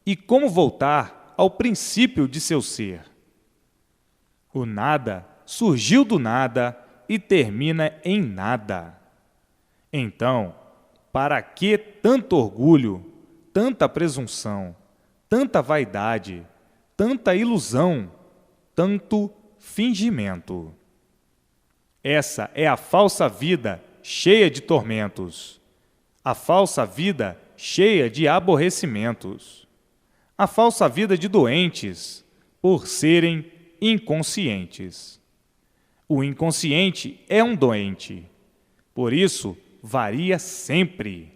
e como voltar ao princípio de seu ser. O nada surgiu do nada e termina em nada. Então, para que tanto orgulho, tanta presunção, tanta vaidade, tanta ilusão, tanto fingimento? Essa é a falsa vida cheia de tormentos, a falsa vida cheia de aborrecimentos, a falsa vida de doentes, por serem inconscientes. O inconsciente é um doente, por isso varia sempre,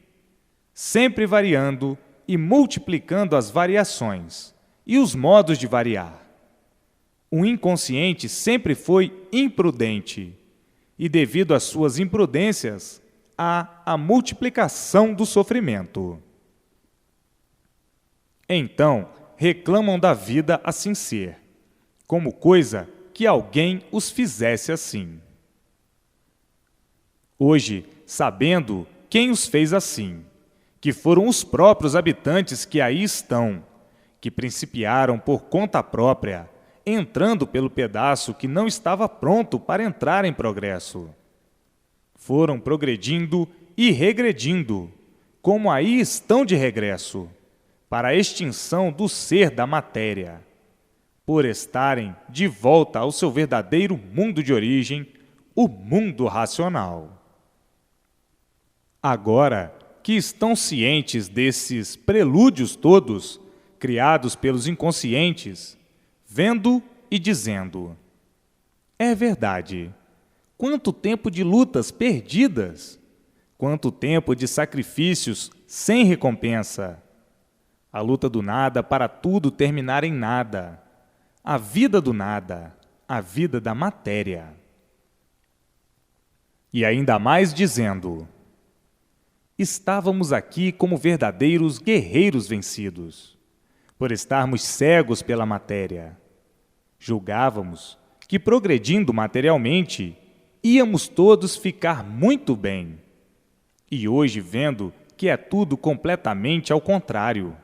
sempre variando e multiplicando as variações e os modos de variar. O inconsciente sempre foi imprudente, e devido às suas imprudências, há a multiplicação do sofrimento. Então, reclamam da vida assim ser, como coisa que alguém os fizesse assim. Hoje, sabendo quem os fez assim, que foram os próprios habitantes que aí estão, que principiaram por conta própria, entrando pelo pedaço que não estava pronto para entrar em progresso. Foram progredindo e regredindo, como aí estão de regresso, para a extinção do ser da matéria, por estarem de volta ao seu verdadeiro mundo de origem, o mundo racional. Agora que estão cientes desses prelúdios todos, criados pelos inconscientes, vendo e dizendo: é verdade, quanto tempo de lutas perdidas, quanto tempo de sacrifícios sem recompensa, a luta do nada para tudo terminar em nada, a vida do nada, a vida da matéria. E ainda mais dizendo: estávamos aqui como verdadeiros guerreiros vencidos, por estarmos cegos pela matéria. Julgávamos que, progredindo materialmente, íamos todos ficar muito bem. E hoje, vendo que é tudo completamente ao contrário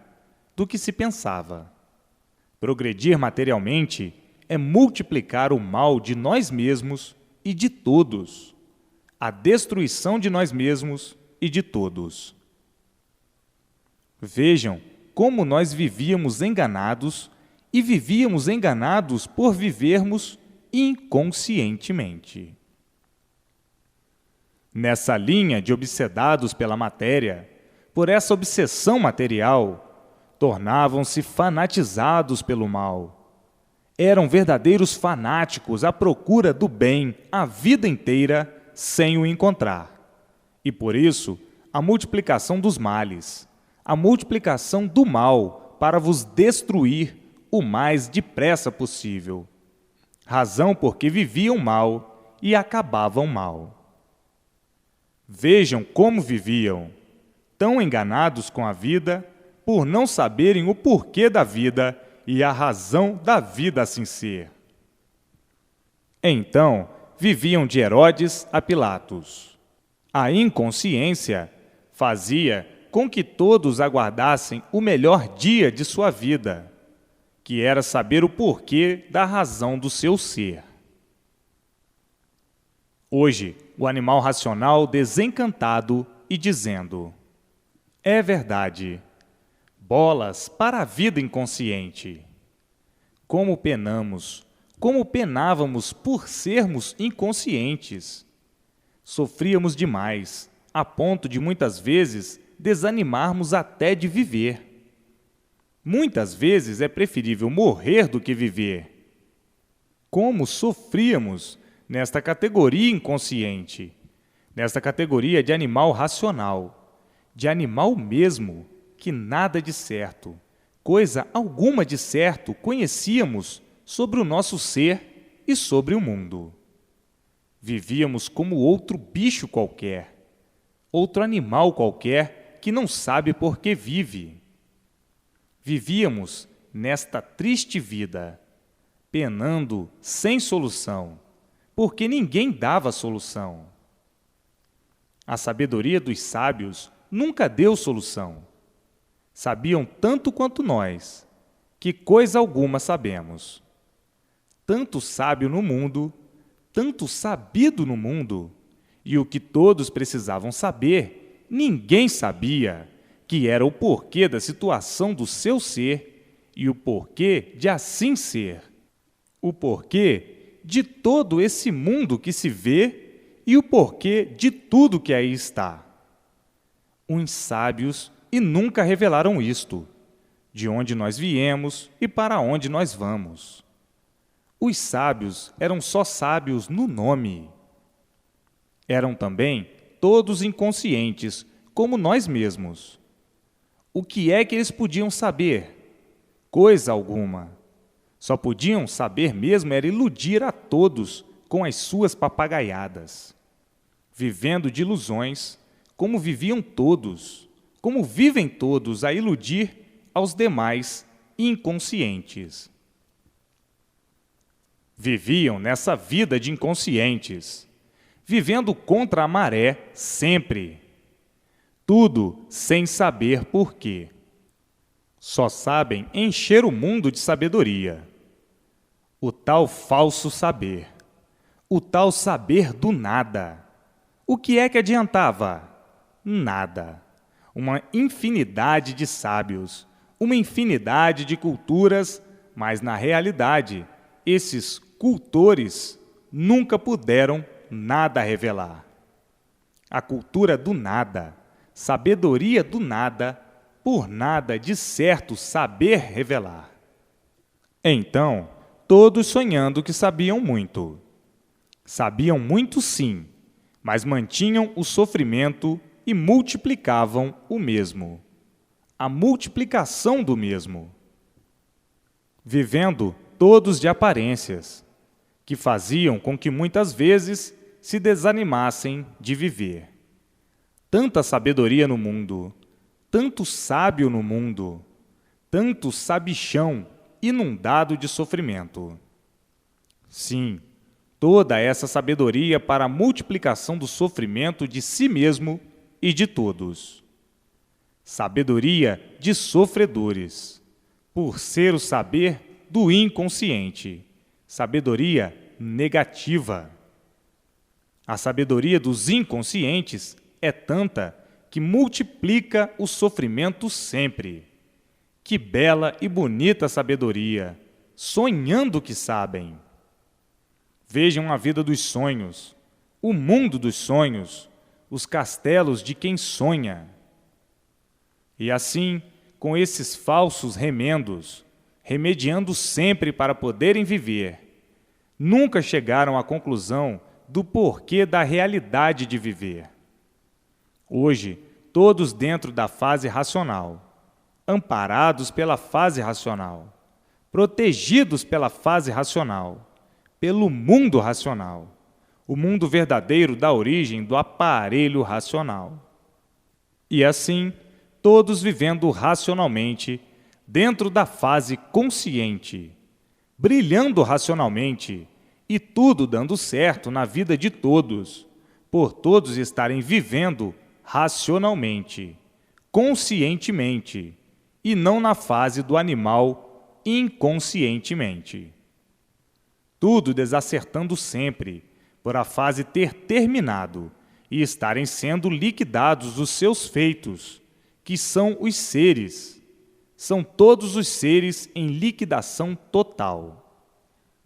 do que se pensava. Progredir materialmente é multiplicar o mal de nós mesmos e de todos, a destruição de nós mesmos e de todos. Vejam como nós vivíamos enganados e vivíamos enganados por vivermos inconscientemente. Nessa linha de obsedados pela matéria, por essa obsessão material, tornavam-se fanatizados pelo mal. Eram verdadeiros fanáticos à procura do bem a vida inteira sem o encontrar. E por isso, a multiplicação dos males, a multiplicação do mal para vos destruir o mais depressa possível. Razão porque viviam mal e acabavam mal. Vejam como viviam, tão enganados com a vida, por não saberem o porquê da vida e a razão da vida assim ser. Então, viviam de Herodes a Pilatos, A inconsciência fazia com que todos aguardassem o melhor dia de sua vida, que era saber o porquê da razão do seu ser. Hoje, o animal racional desencantado e dizendo: é verdade, bolas para a vida inconsciente. Como penamos, como penávamos por sermos inconscientes. Sofríamos demais, a ponto de muitas vezes desanimarmos até de viver. Muitas vezes é preferível morrer do que viver. Como sofríamos nesta categoria inconsciente, nesta categoria de animal racional, de animal mesmo, que nada de certo, coisa alguma de certo conhecíamos sobre o nosso ser e sobre o mundo. Vivíamos como outro bicho qualquer, outro animal qualquer que não sabe por que vive. Vivíamos nesta triste vida, penando sem solução, porque ninguém dava solução. A sabedoria dos sábios nunca deu solução. Sabiam tanto quanto nós, que coisa alguma sabemos. Tanto sábio no mundo, tanto sabido no mundo, e o que todos precisavam saber, ninguém sabia, que era o porquê da situação do seu ser e o porquê de assim ser. O porquê de todo esse mundo que se vê e o porquê de tudo que aí está. Uns sábios e nunca revelaram isto, de onde nós viemos e para onde nós vamos. Os sábios eram só sábios no nome. Eram também todos inconscientes, como nós mesmos. O que é que eles podiam saber? Coisa alguma. Só podiam saber mesmo era iludir a todos com as suas papagaiadas. Vivendo de ilusões, como viviam todos, como vivem todos a iludir aos demais inconscientes. Viviam nessa vida de inconscientes, vivendo contra a maré sempre. Tudo sem saber por quê. Só sabem encher o mundo de sabedoria. O tal falso saber. O tal saber do nada. O que é que adiantava? Nada. Uma infinidade de sábios, uma infinidade de culturas, mas na realidade, esses cultores nunca puderam nada revelar. A cultura do nada, sabedoria do nada, por nada de certo saber revelar. Então, todos sonhando que sabiam muito. Sabiam muito sim, mas mantinham o sofrimento e multiplicavam o mesmo. A multiplicação do mesmo. Vivendo todos de aparências, que faziam com que muitas vezes se desanimassem de viver. Tanta sabedoria no mundo, tanto sábio no mundo, tanto sabichão inundado de sofrimento. Sim, toda essa sabedoria para a multiplicação do sofrimento de si mesmo e de todos. Sabedoria de sofredores, por ser o saber do inconsciente, sabedoria negativa. A sabedoria dos inconscientes é tanta que multiplica o sofrimento sempre. Que bela e bonita sabedoria, sonhando que sabem. Vejam a vida dos sonhos, o mundo dos sonhos, os castelos de quem sonha. E assim, com esses falsos remendos, remediando sempre para poderem viver, nunca chegaram à conclusão do porquê da realidade de viver. Hoje, todos dentro da fase racional, amparados pela fase racional, protegidos pela fase racional, pelo mundo racional, o mundo verdadeiro da origem do aparelho racional. E assim, todos vivendo racionalmente, dentro da fase consciente, brilhando racionalmente, e tudo dando certo na vida de todos, por todos estarem vivendo racionalmente, conscientemente, e não na fase do animal inconscientemente. Tudo desacertando sempre, por a fase ter terminado e estarem sendo liquidados os seus feitos, que são os seres. São todos os seres em liquidação total.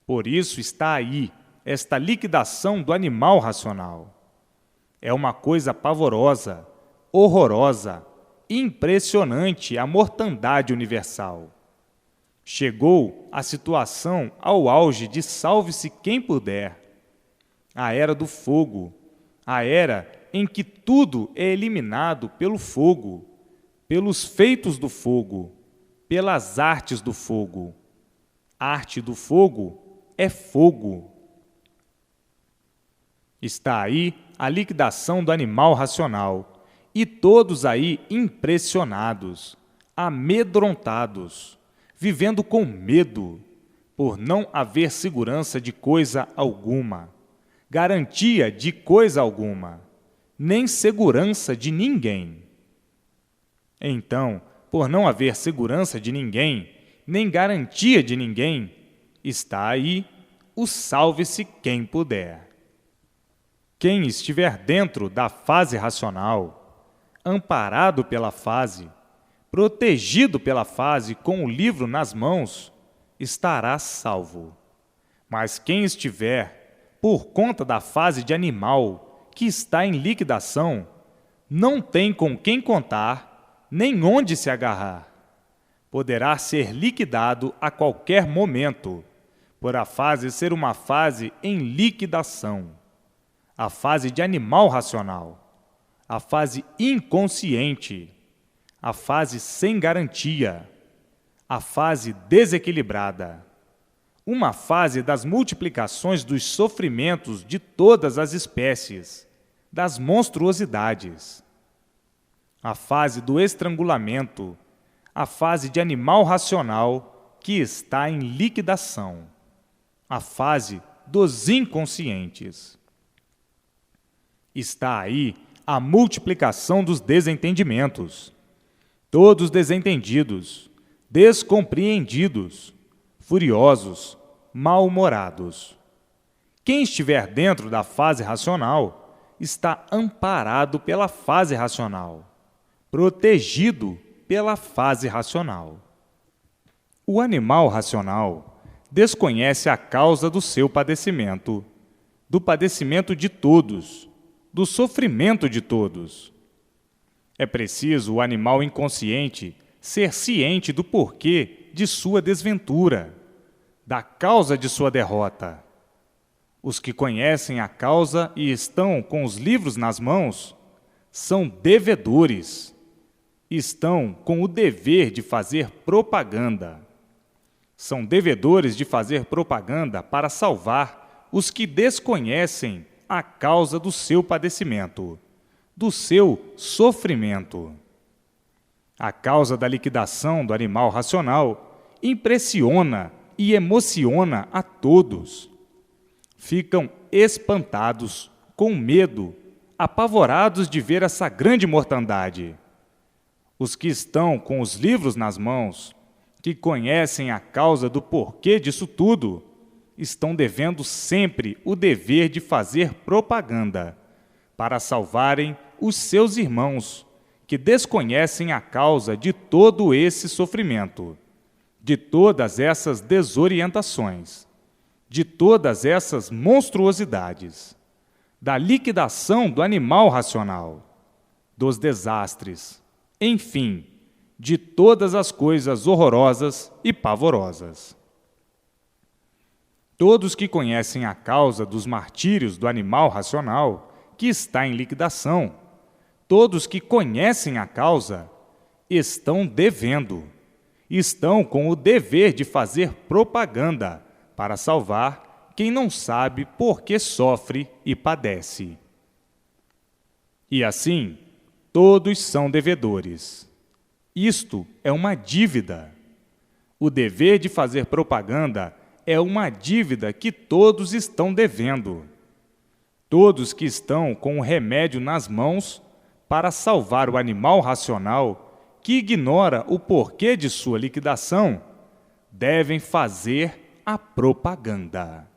Por isso está aí esta liquidação do animal racional. É uma coisa pavorosa, horrorosa, impressionante a mortandade universal. Chegou a situação ao auge de salve-se quem puder. A era do fogo, a era em que tudo é eliminado pelo fogo, pelos feitos do fogo, pelas artes do fogo. Arte do fogo é fogo. Está aí a liquidação do animal racional, e todos aí impressionados, amedrontados, vivendo com medo, por não haver segurança de coisa alguma, garantia de coisa alguma, nem segurança de ninguém. Então, por não haver segurança de ninguém, nem garantia de ninguém, está aí o salve-se quem puder. Quem estiver dentro da fase racional, amparado pela fase, protegido pela fase com o livro nas mãos, estará salvo. Mas quem estiver por conta da fase de animal, que está em liquidação, não tem com quem contar, nem onde se agarrar. Poderá ser liquidado a qualquer momento, por a fase ser uma fase em liquidação. A fase de animal racional, a fase inconsciente, a fase sem garantia, a fase desequilibrada, uma fase das multiplicações dos sofrimentos de todas as espécies, das monstruosidades, a fase do estrangulamento, a fase de animal racional que está em liquidação, a fase dos inconscientes. Está aí a multiplicação dos desentendimentos, todos desentendidos, descompreendidos, furiosos, mal-humorados. Quem estiver dentro da fase racional está amparado pela fase racional, protegido pela fase racional. O animal racional desconhece a causa do seu padecimento, do padecimento de todos, do sofrimento de todos. É preciso o animal inconsciente ser ciente do porquê de sua desventura, da causa de sua derrota. Os que conhecem a causa e estão com os livros nas mãos são devedores, estão com o dever de fazer propaganda. São devedores de fazer propaganda para salvar os que desconhecem a causa do seu padecimento, do seu sofrimento. A causa da liquidação do animal racional impressiona e emociona a todos. Ficam espantados, com medo, apavorados de ver essa grande mortandade. Os que estão com os livros nas mãos, que conhecem a causa do porquê disso tudo, estão devendo sempre o dever de fazer propaganda para salvarem os seus irmãos que desconhecem a causa de todo esse sofrimento, de todas essas desorientações, de todas essas monstruosidades, da liquidação do animal racional, dos desastres, enfim, de todas as coisas horrorosas e pavorosas. Todos que conhecem a causa dos martírios do animal racional, que está em liquidação, todos que conhecem a causa, estão devendo, estão com o dever de fazer propaganda para salvar quem não sabe por que sofre e padece. E assim, todos são devedores. Isto é uma dívida. O dever de fazer propaganda é uma dívida que todos estão devendo. Todos que estão com o remédio nas mãos para salvar o animal racional, que ignora o porquê de sua liquidação, devem fazer a propaganda.